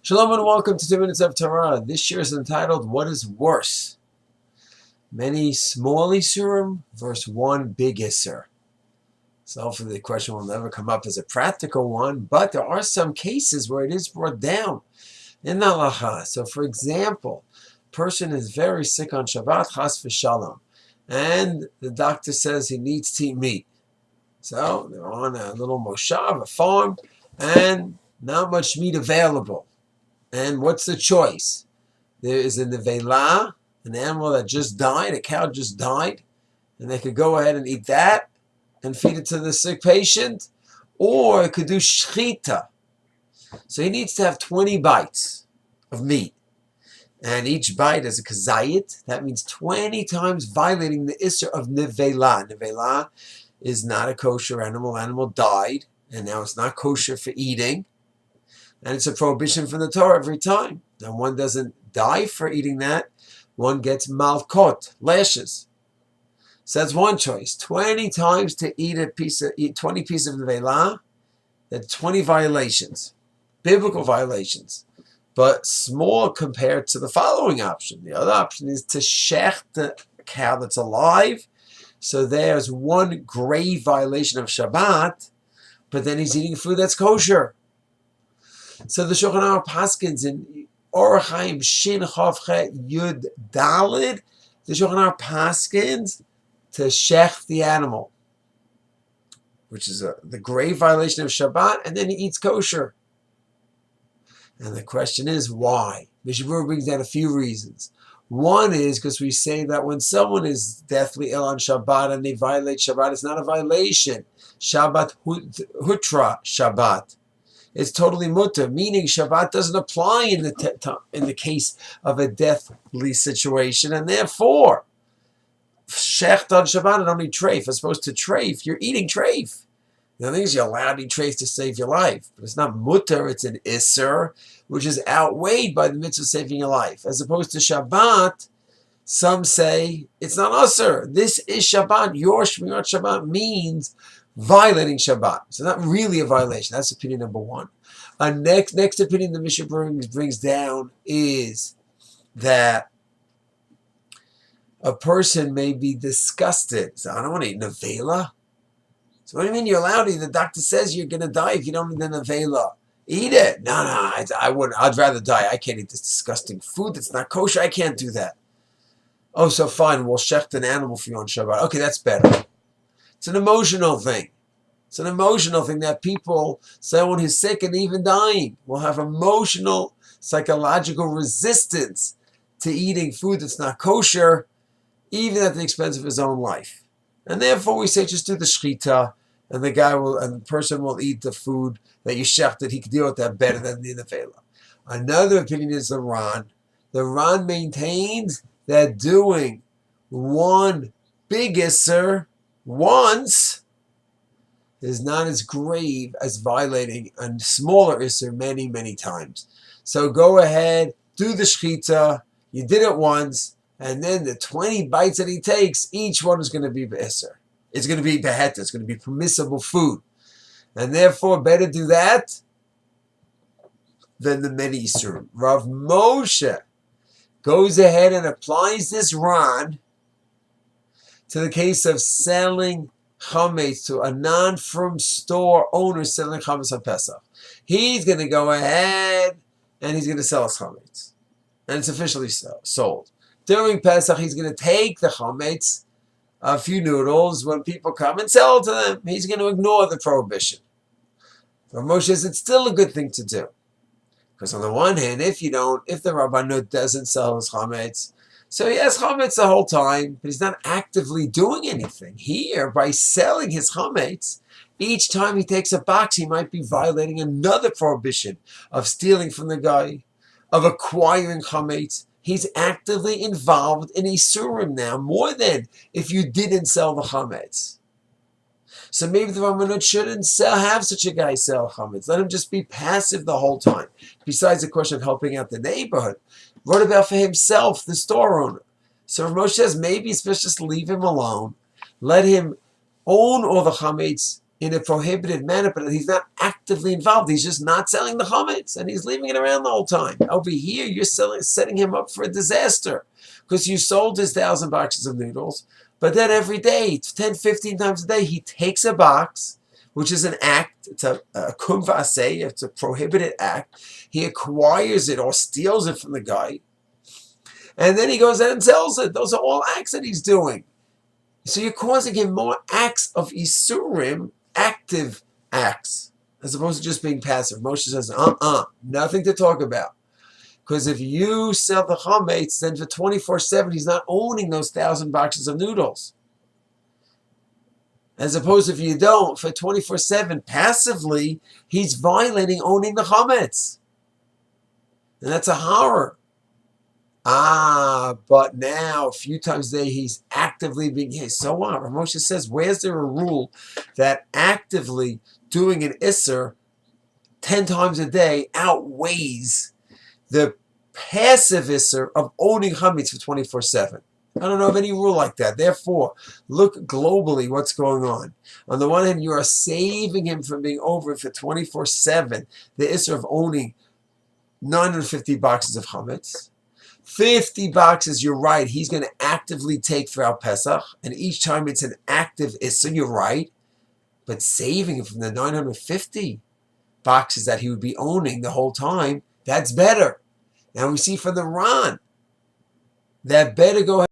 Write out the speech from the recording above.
Shalom and welcome to 2 Minutes of Torah. This year is entitled, What is Worse? Many small Isurim versus one big Isur. So hopefully the question will never come up as a practical one, but there are some cases where it is brought down in the halacha. So for example, a person is very sick on Shabbat, chas v'shalom, and the doctor says he needs to eat meat. So they're on a little moshav, a farm, and not much meat available. And what's the choice? There is a nevela, an animal that just died, a cow just died, and they could go ahead and eat that and feed it to the sick patient, or it could do shchita. So he needs to have 20 bites of meat, and each bite is a kazayit. That means 20 times violating the isser of nevela. Nevela is not a kosher animal. Animal died, and now it's not kosher for eating. And it's a prohibition from the Torah every time. And one doesn't die for eating that. One gets malkot, lashes. So that's one choice. 20 times to eat 20 pieces of nevela. That's 20 violations. Biblical violations. But small compared to the following option. The other option is to shech the cow that's alive. So there's one grave violation of Shabbat, but then he's eating food that's kosher. So the Shulchan Aruch paskins in Orach Chaim Shin Chav Chet Yud Dalid, the Shulchan Aruch paskins to shech the animal, which is the grave violation of Shabbat, and then he eats kosher. And the question is, why? Mishabur brings down a few reasons. One is because we say that when someone is deathly ill on Shabbat and they violate Shabbat, it's not a violation. Shabbat hutra Shabbat. It's totally mutter, meaning Shabbat doesn't apply in the case of a deathly situation, and therefore, shecht on Shabbat and only treif. As opposed to treif, you're eating treif. The thing is, you're allowed to eat treif to save your life, but it's not mutter, it's an isser, which is outweighed by the mitzvah of saving your life. As opposed to Shabbat, some say it's not usser. This is Shabbat. Your Shmirat Shabbat means violating Shabbat. So not really a violation. That's opinion number one. Next opinion the Mishnah brings down is that a person may be disgusted. So I don't want to eat nevela. So what do you mean you're allowed to eat? The doctor says you're going to die if you don't eat the nevela. Eat it. No, I wouldn't. I'd rather die. I can't eat this disgusting food that's not kosher. I can't do that. Oh, so fine. We'll shecht an animal for you on Shabbat. Okay, that's better. It's an emotional thing. It's an emotional thing that people, someone who's sick and even dying, will have emotional, psychological resistance to eating food that's not kosher, even at the expense of his own life. And therefore we say just do the shchita, and the person will eat the food that you shechted. He can deal with that better than the nevela. Another opinion is the Ran. The Ran maintains that doing one big isser once is not as grave as violating a smaller isser many, many times. So go ahead, do the shchita. You did it once, and then the 20 bites that he takes, each one is going to be isser. It's going to be beheta. It's going to be permissible food, and therefore better do that than the many isurim. Rav Moshe goes ahead and applies this Ran to the case of selling chametz to a non-from store owner selling chametz on Pesach. He's going to go ahead and he's going to sell his chametz, and it's officially sold. During Pesach, he's going to take the chametz, a few noodles, when people come and sell it to them. He's going to ignore the prohibition. But Moshe says it's still a good thing to do, because on the one hand, if the Rabbanut doesn't sell his chametz, so he has chametz the whole time, but he's not actively doing anything. Here, by selling his chametz, each time he takes a box, he might be violating another prohibition of stealing from the guy, of acquiring chametz. He's actively involved in isurim now, more than if you didn't sell the chametz. So maybe the Rabbanut shouldn't have such a guy sell chametz. Let him just be passive the whole time. Besides the question of helping out the neighborhood, what about for himself, the store owner? So Moshe says maybe it's best just leave him alone. Let him own all the chametz in a prohibited manner, but he's not actively involved. He's just not selling the chametz, and he's leaving it around the whole time. Over here, you're setting him up for a disaster, because you sold his 1,000 boxes of noodles, but then every day, 10, 15 times a day, he takes a box, which is an act. It's a kum v'aseh, it's a prohibited act. He acquires it or steals it from the guy, and then he goes out and sells it. Those are all acts that he's doing. So you're causing him more acts of isurim, active acts, as opposed to just being passive. Moshe says, nothing to talk about. Because if you sell the chametz, then for 24/7, he's not owning those 1,000 boxes of noodles. As opposed to if you don't, for 24/7, passively, he's violating owning the chametz. And that's a horror. But now, a few times a day, he's actively being, hey, so what? Moshe says, where's there a rule that actively doing an isser 10 times a day outweighs the passive isser of owning chametz for 24/7? I don't know of any rule like that. Therefore, look globally what's going on. On the one hand, you are saving him from being over for 24/7, the isser of owning 950 boxes of chametz. 50 boxes, you're right, he's going to actively take throughout Pesach, and each time it's an active issa, you're right, but saving him from the 950 boxes that he would be owning the whole time, that's better. Now we see from the Ran that better go